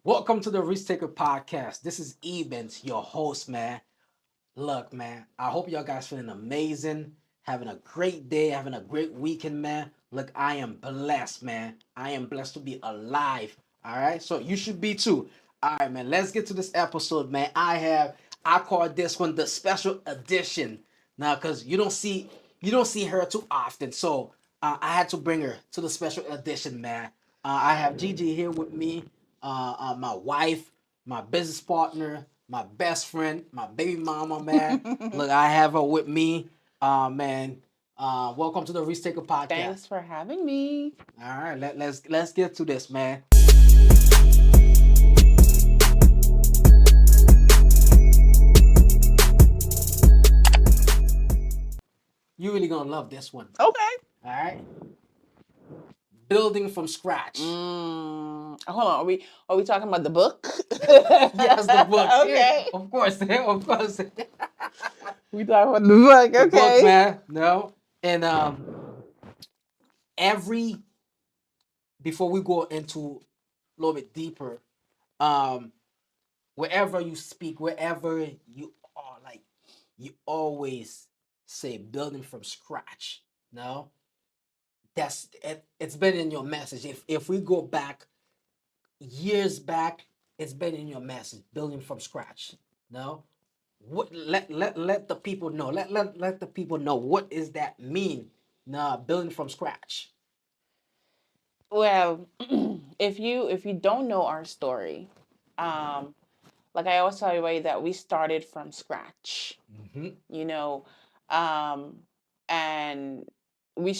Welcome to the Risk Taker Podcast. This is Evans, your host, man. Look, man, I hope y'all guys feeling amazing, having a great day, having a great weekend, man. Look, I am blessed, man. I am blessed to be alive. All right, so you should be too. All right, man. Let's get to this episode, man. I call this one the special edition now, cause you don't see her too often. So I had to bring her to the special edition, man. I have Gigi here with me, my wife, my business partner, my best friend, my baby mama, man. Look, I have her with me, man. Welcome to the Risk Taker Podcast. Thanks for having me. All right, let's get to this, man. You really gonna love this one. Okay. All right, building from scratch. Hold on. Are we talking about the book? Yes, the book. Okay. Yeah, of course, of course. We talking about the book. The book, Okay. man. No, and every before we go into a little bit deeper, um, wherever you speak, wherever you are, like you always say building from scratch. No, it's been in your message. If we go back years back, it's been in your message, building from scratch. No, what let the people know. Let the people know what is that mean. Nah, building from scratch. Well, if you don't know our story, um, like I always tell everybody that we started from scratch. Mm-hmm. You know, um, and we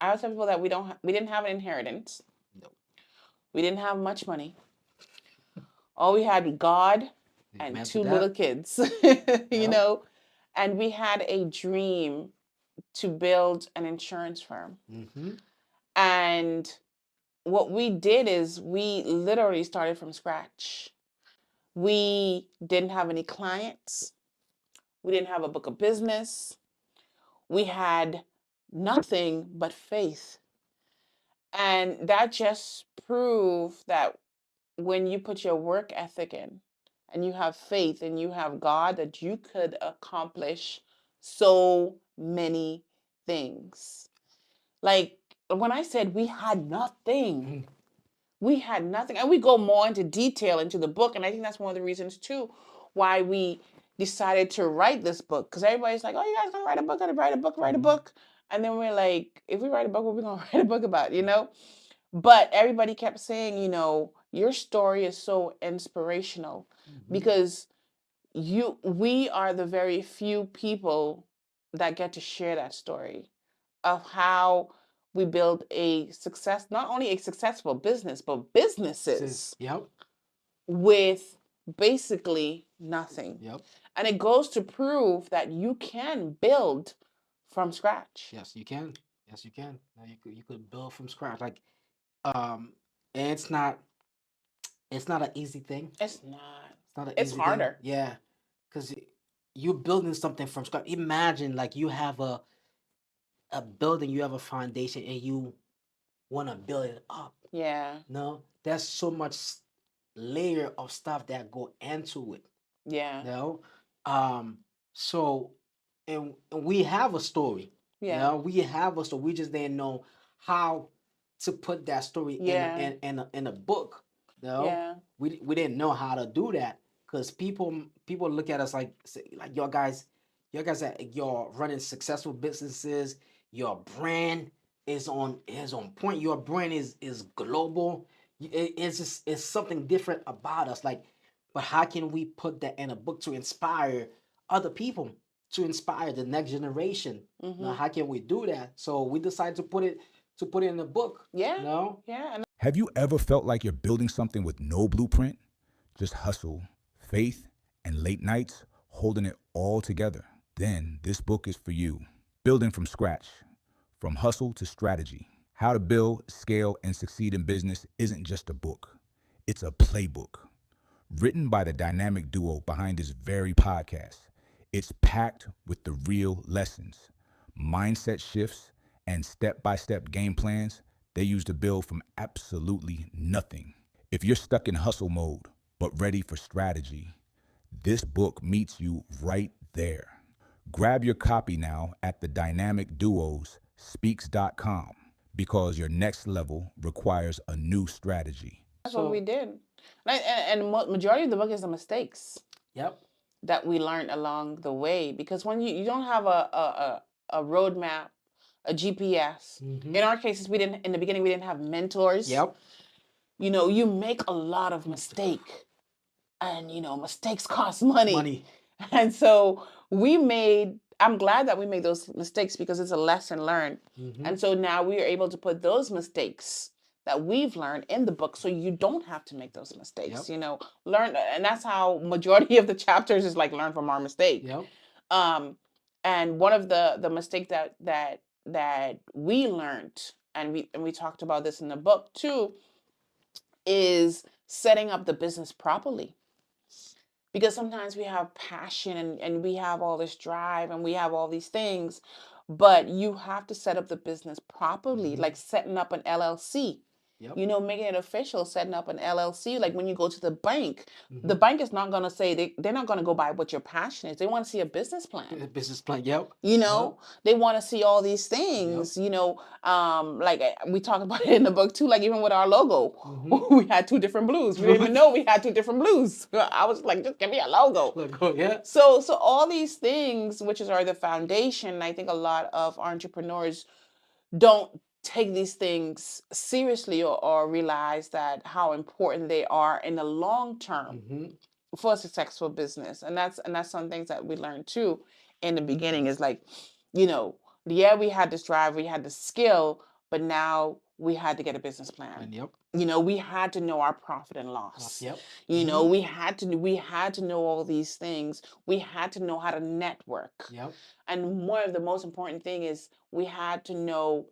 I always tell people that we didn't have an inheritance. No. We didn't have much money. All we had was God and Amen to two that. little kids, Yep. and we had a dream to build an insurance firm. Mm-hmm. And what we did is we literally started from scratch. We didn't have any clients. We didn't have a book of business. We had nothing but faith. And that just proved that when you put your work ethic in and you have faith and you have God, that you could accomplish so many things. Like when I said we had nothing, we had nothing. And we go more into detail into the book. And I think that's one of the reasons too why we decided to write this book. Because everybody's like, oh, you guys gonna write a book, gonna write a book, write a book. And then we're like, if we write a book, what are we gonna write a book about, you know? But everybody kept saying, your story is so inspirational Mm-hmm. because we are the very few people that get to share that story of how we build not only a successful business, but businesses Yep. with basically nothing. Yep. And it goes to prove that you can build from scratch. Yes, you can. Yes, you can. Now you could build from scratch. Like um, and it's not an easy thing. It's not. It's not an It's easy thing. harder. Yeah, because you're building something from scratch. Imagine like you have a building, you have a foundation, and you want to build it up. Yeah. No, there's so much layer of stuff that go into it. Yeah. No, so and we have a story. Yeah. We have a story. We just didn't know how to put that story Yeah. in a book. Yeah. We didn't know how to do that because people look at us like you're running successful businesses. Your brand is on point. Your brand is global. It's something different about us. Like, but how can we put that in a book to inspire other people, to inspire the next generation? Now, how can we do that? So we decided to put it in a book. Yeah. No. Yeah. Have you ever felt like you're building something with no blueprint? Just hustle, faith, and late nights holding it all together? Then this book is for you. Building from scratch, from hustle to strategy. How to build, scale, and succeed in business isn't just a book. It's a playbook. Written by the dynamic duo behind this very podcast, it's packed with the real lessons, mindset shifts, and step-by-step game plans they use to build from absolutely nothing. If you're stuck in hustle mode, but ready for strategy, this book meets you right there. Grab your copy now at the Dynamic Duos Speaks.com because your next level requires a new strategy. That's what we did. And majority of the book is the mistakes Yep. that we learned along the way. Because when you don't have a roadmap, a GPS. In our cases, we didn't in the beginning we didn't have mentors. Yep. You know, you make a lot of mistake. And mistakes cost money. Money. And so I'm glad that we made those mistakes because it's a lesson learned. And so now we are able to put those mistakes that we've learned in the book so you don't have to make those mistakes. Yep. Learn, and that's how majority of the chapters is like learn from our mistake. Yep. And one of the mistake that we learned, and we talked about this in the book too, is setting up the business properly. Because sometimes we have passion and we have all this drive and we have all these things, but you have to set up the business properly, like setting up an LLC. Yep. Making it official, setting up an LLC. Like when you go to the bank is not going to say, they're not going to go by what your passion is. They want to see a business plan. A business plan. Yep. They want to see all these things, like we talked about it in the book too, like even with our logo, we had two different blues. We didn't even know we had two different blues. I was like, just give me a logo. Yeah. So all these things, which are the foundation, I think a lot of entrepreneurs don't take these things seriously or realize that how important they are in the long term for a successful business. And that's some things that we learned too in the beginning is like, we had this drive, we had the skill, but now we had to get a business plan. Yep. We had to know our profit and loss. Yep. We had to know all these things. We had to know how to network. Yep. And one of the most important thing is we had to know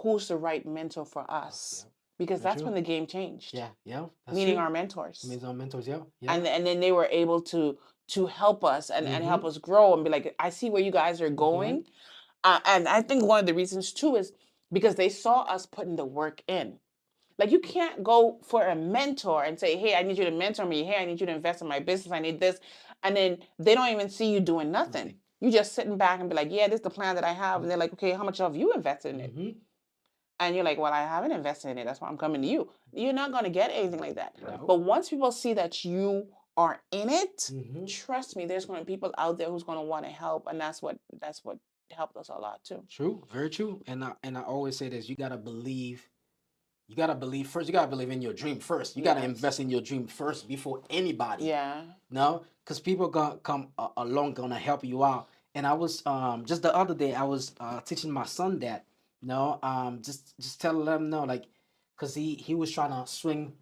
who's the right mentor for us. Yep. Because that's when the game changed. Yeah. Yeah. Meaning our mentors. Meaning our mentors. Yeah. And then they were able to help us and help us grow and be like, I see where you guys are going. And I think one of the reasons too is because they saw us putting the work in. Like you can't go for a mentor and say, hey, I need you to mentor me. Hey, I need you to invest in my business. I need this. And then they don't even see you doing nothing. You just sitting back and be like, yeah, this is the plan that I have. And they're like, okay, how much have you invested in it? And you're like, well, I haven't invested in it. That's why I'm coming to you. You're not going to get anything like that. No. But once people see that you are in it, trust me, there's going to be people out there who's going to want to help. And that's what helped us a lot too. True. Very true. And I always say this, you got to believe. You got to believe first. You got to believe in your dream first. You got to invest in your dream first before anybody. Yeah. No? Because people going to come along, going to help you out. And I was, just the other day, I was teaching my son that. Just tell them no, like, cause he was trying to swing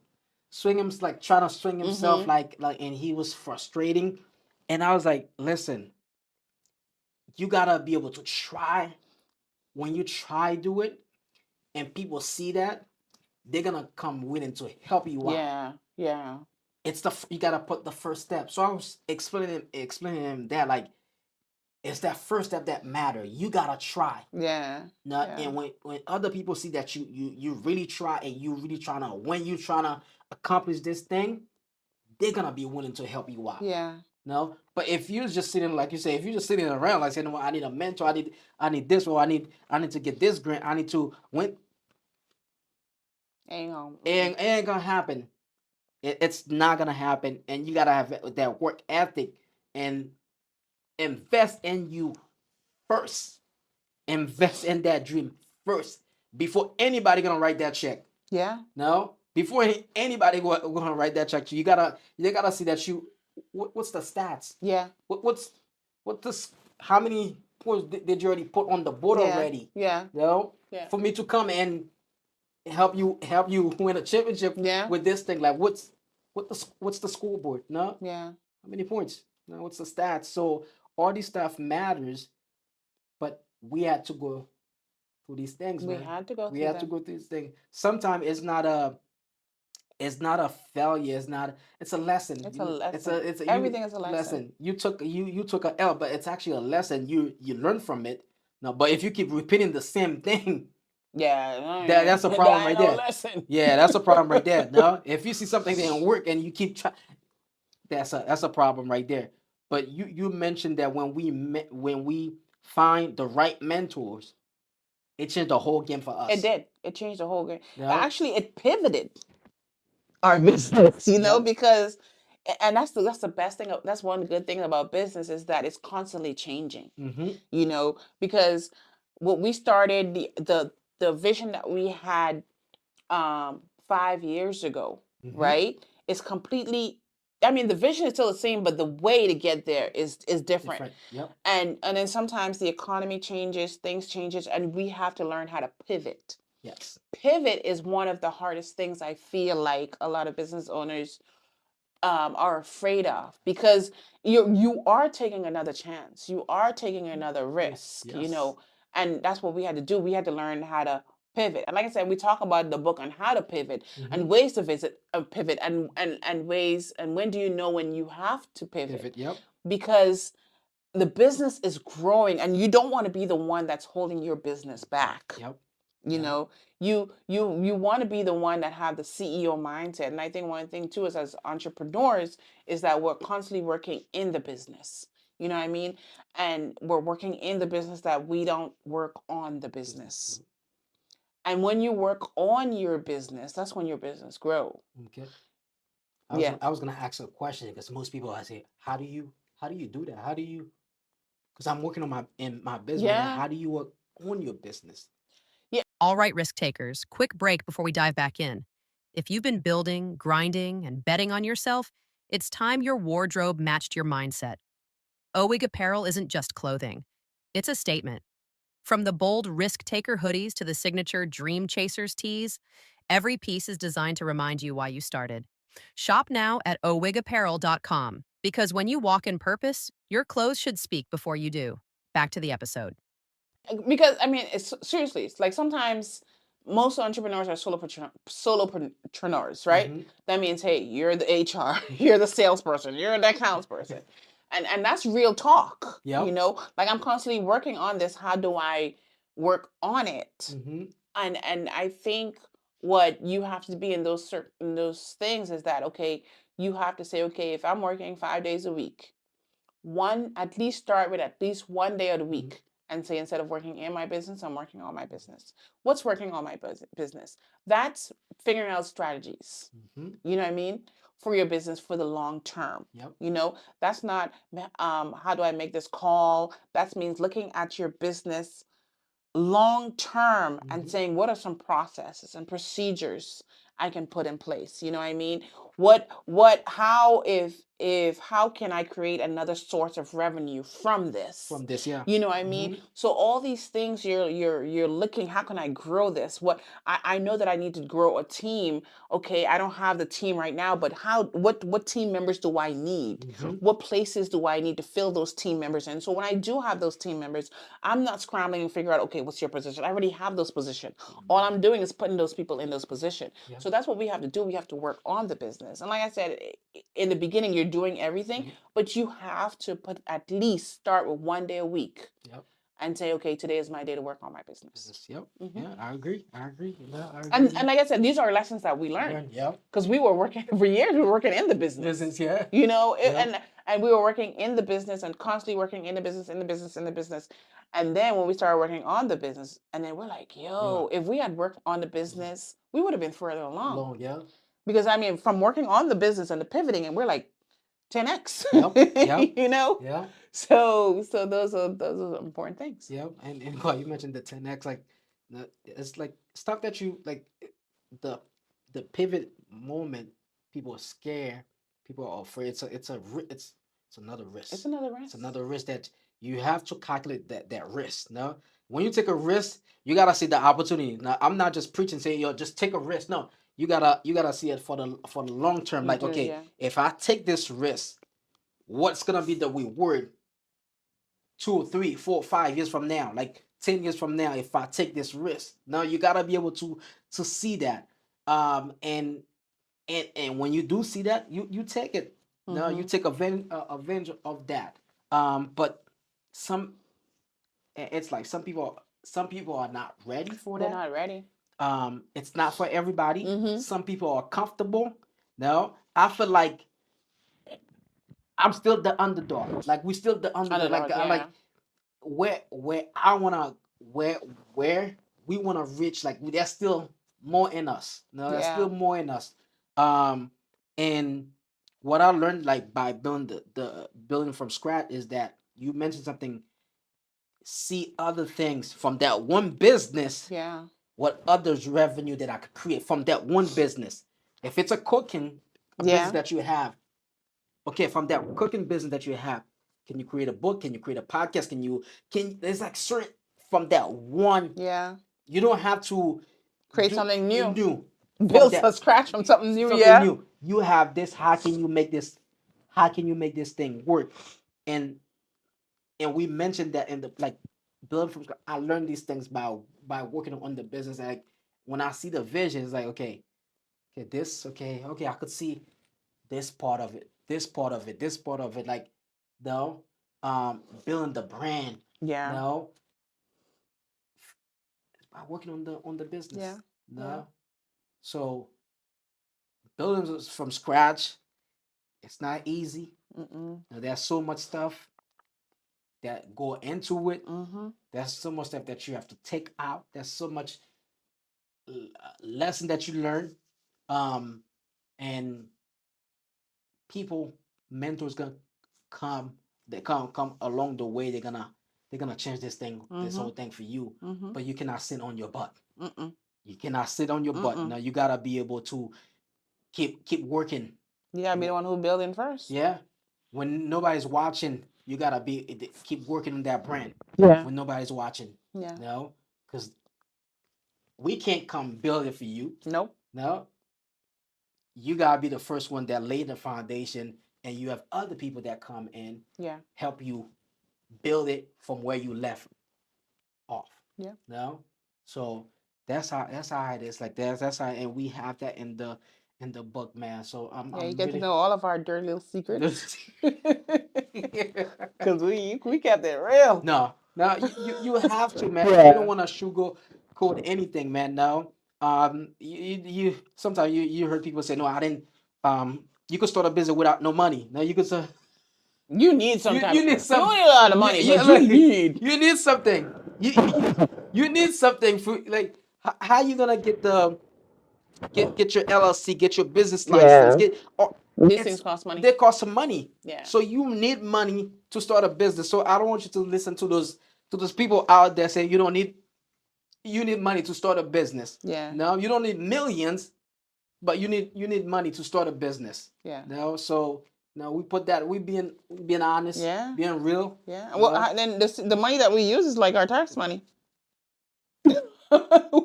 him, like trying to swing himself, like, and he was frustrating, and I was like, listen, you gotta be able to try. When you try do it, and people see that, they're gonna come willing to help you out. Yeah. It's you gotta put the first step. So I was explaining him that like. It's that first step that matter. You gotta try. Yeah. And when other people see that you really try and you really when you trying to accomplish this thing, they're gonna be willing to help you out. Yeah. No, but if you're just sitting, like you say, if you're just sitting around like saying, well, I need a mentor, I need this, or I need to get this grant, I need to win. Ain't gonna happen. It's not gonna happen, and you gotta have that work ethic and invest in you first. Invest in that dream first before anybody gonna write that check. Yeah. No, before anybody gonna write that check, you gotta see that you. What's the stats? Yeah. What's this? How many points did you already put on the board already? Yeah. No. Yeah. For me to come and help you win a championship with this thing, like what's the scoreboard? No. Yeah. How many points? No. What's the stats? So all this stuff matters, but we had to go through these things. We had to go through these things. Sometimes it's not a failure. It's a lesson. It's a lesson. Everything is a lesson. You took a L, but it's actually a lesson. You learn from it. No, but if you keep repeating the same thing, Yeah, That's a problem that ain't right no there. lesson. Yeah, that's a problem right there. No, if you see something that didn't work and you keep trying, that's a problem right there. But you mentioned that when we find the right mentors, it changed the whole game for It us. did. It changed the whole game. Yeah. Actually, it pivoted our business, Yep. because, and that's the best thing. That's one good thing about business is that it's constantly changing. Mm-hmm. Because what we started, the vision that we had 5 years ago, Mm-hmm. right? It's completely. I mean, the vision is still the same, but the way to get there is different. Different. Yep. And then sometimes the economy changes, things changes, and we have to learn how to pivot. Yes. Pivot is one of the hardest things I feel like a lot of business owners are afraid of, because you are taking another chance, you are taking another risk, Yes. and that's what we had to do. We had to learn how to pivot. And like I said, we talk about the book on how to pivot and ways to pivot, and ways, and when do you know when you have to pivot? Pivot. Yep. Because the business is growing and you don't want to be the one that's holding your business back. Yep. You know, you want to be the one that have the CEO mindset. And I think one thing too is, as entrepreneurs, is that we're constantly working in the business. You know what I mean? And we're working in the business, that we don't work on the business. And when you work on your business, that's when your business grow. Okay. Yeah. I was gonna ask a question, because most people I say, how do you do that? How do you? Because I'm working on my business right now. Yeah. How do you work on your business? All right, risk takers, quick break before we dive back in. If you've been building, grinding, and betting on yourself, it's time your wardrobe matched your mindset. OWIG Apparel isn't just clothing, it's a statement. From the bold risk taker hoodies to the signature dream chasers tees, every piece is designed to remind you why you started. Shop now at owigapparel.com, because when you walk in purpose, your clothes should speak before you do. Back to the episode. Because I mean, it's seriously, it's like sometimes most entrepreneurs are solopreneurs, right? Mm-hmm. That means, hey, you're the HR, you're the salesperson, you're the accounts person, and that's real talk. Yep. Like, I'm constantly working on this. How do I work on it? Mm-hmm. And I think what you have to be in those things is that, okay, you have to say, okay, if I'm working 5 days a week, at least start with at least one day of the week, and say, instead of working in my business, I'm working on my business. What's working on my business? That's figuring out strategies. Mm-hmm. You know what I mean? For your business for the long term. Yep. That's not how do I make this call? That means looking at your business long term and saying, what are some processes and procedures I can put in place? You know what I mean? How, if how can I create another source of revenue from this? From this, yeah. You know what I mean? So all these things you're looking, how can I grow this? I know that I need to grow a team. Okay, I don't have the team right now, but what team members do I need? What places do I need to fill those team members in? So when I do have those team members, I'm not scrambling and figure out, okay, what's your position? I already have those positions. All I'm doing is putting those people in those positions. Yeah. So that's what we have to do. We have to work on the business. And like I said, in the beginning, you're doing everything, but you have to at least start with one day a week. Yep. And say, okay, today is my day to work on my business. Yep. Yeah, I agree. I agree. Yeah, I agree. And like I said, these are lessons that we learned. Yep. Because we were working for years. We were working in the business. Yeah. And we were working in the business and constantly working in the business. And then when we started working on the business, and then we're like, yo, if we had worked on the business, we would have been further along. Yeah. Because I mean, from working on the business and the pivoting, and we're like 10x. Yep. Yeah. So those are important things. Yep. And what you mentioned, the 10x, like, it's like stuff that you like, the pivot moment. People are scared. People are afraid. It's another risk. It's another risk. It's another risk that you have to calculate that risk. No, when you take a risk, you gotta see the opportunity. Now, I'm not just preaching saying, yo, just take a risk. No, you gotta see it for the long term. Like, okay, if I take this risk, what's gonna be the reward 2, 3, 4, 5 years from now, like 10 years from now, if I take this risk? Now you gotta be able to see that. And when you do see that, you take it. No, you take advantage of that. But it's like some people some people are not ready for They're that. not ready. It's not for everybody. Mhm. Some people are comfortable. No, I feel like I'm still the underdog. Like we still the underdog. Like Underdog, I like yeah. where I wanna where we wanna reach. Like there's still more in us. No, there's Yeah. still more in us. Um, and what I learned like by building the building from scratch is that you mentioned something. See other things from that one business. Yeah. What others revenue that I could create from that one business. If it's a cooking a business Yeah. that you have, okay, from that cooking business that you have, can you create a book? Can you create a podcast? Can there's like certain from that one. Yeah. You don't have to Create do something new. new from Build from that scratch from something new. something Yeah. new. You have this. How can you make this? How can you make this thing work? And we mentioned that in the like building from scratch. I learned these things by working on the business. And like when I see the vision, it's like okay, this okay, I could see this part of it, this part of it, this part of it. Like no, building the brand. Yeah. No, by working on the business. Yeah. No, Yeah. so building from scratch, it's not easy. Mm-mm. Now, there's so much stuff that go into it. Mm-hmm. There's so much stuff that you have to take out. There's so much lesson that you learn, and people, mentors gonna come. They come along the way. They're gonna change this thing, this whole thing for you. Mm-hmm. But you cannot sit on your butt. Mm-mm. You cannot sit on your butt. Mm-mm. Now you gotta be able to keep working. You gotta be the one who building first. Yeah. When nobody's watching, you gotta keep working on that brand. Yeah. When nobody's watching. Yeah. No, because we can't come build it for you. Nope. No, you gotta be the first one that laid the foundation, and you have other people that come in, Yeah. help you build it from where you left off. Yeah. No, so that's how it is. Like that's how, and we have that in the book, man. So Yeah, you I'm get to really know all of our dirty little secrets. Cause we kept it real. no, you have to, man. Yeah. You don't want to sugarcoat anything, man. No, you sometimes you heard people say, no, I didn't. You could start a business without no money. No, you could. You need some type. You need some. You don't need a lot of money, you, but look, you need. you need something. You need something for like how you gonna get the get your LLC, get your business license, Yeah. get or These it's things cost money. they cost some money. Yeah. So you need money to start a business. So I don't want you to listen to those people out there saying you need money to start a business. Yeah. No, you don't need millions, but you need money to start a business. Yeah. No, so no, we put that we being honest, Yeah. being real. Yeah. Well, No? then the money that we use is like our tax money.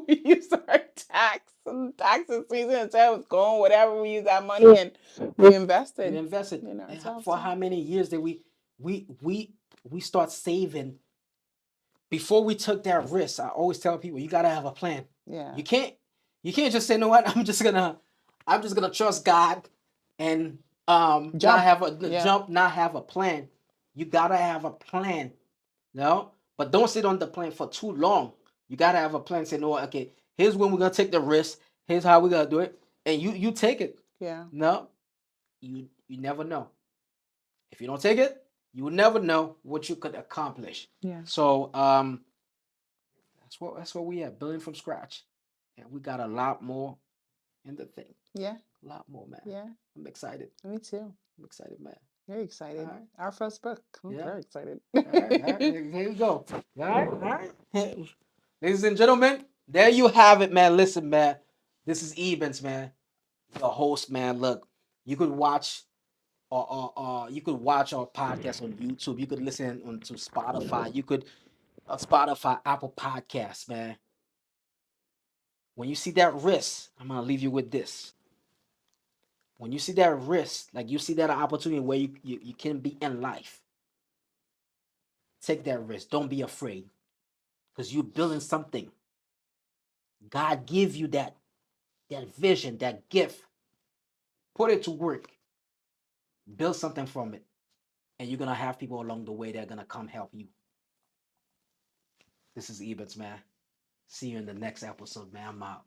We use our taxes season instead of going whatever we use that money and we invested. We invested. in And ourselves. for how many years did we start saving before we took that risk? I always tell people you gotta have a plan. Yeah. You can't just say, you know what, I'm just gonna trust God and Jump. not have a Yeah. jump, not have a plan. You gotta have a plan. No? But don't sit on the plan for too long. You gotta have a plan. Say, no, okay, here's when we're gonna take the risk. Here's how we're gonna do it. And you take it. Yeah. No, you never know. If you don't take it, you will never know what you could accomplish. Yeah. So that's what we have, building from scratch. And we got a lot more in the thing. Yeah. A lot more, man. Yeah. I'm excited. Me too. I'm excited, man. Very excited. All right. Our first book. I'm Yeah. very excited. All right. Here we go. All right. Ladies and gentlemen, there you have it, man. Listen, man. This is Evans, man. The host, man. Look, you could watch you could watch our podcast on YouTube. You could listen on to Spotify. You could Spotify, Apple Podcasts, man. When you see that risk, I'm gonna leave you with this. When you see that risk, like you see that opportunity where you can be in life, take that risk. Don't be afraid, because you're building something. God give you that vision, that gift. Put it to work. Build something from it, and you're gonna have people along the way that are gonna come help you. This is Ebens, man. See you in the next episode, man. I'm out.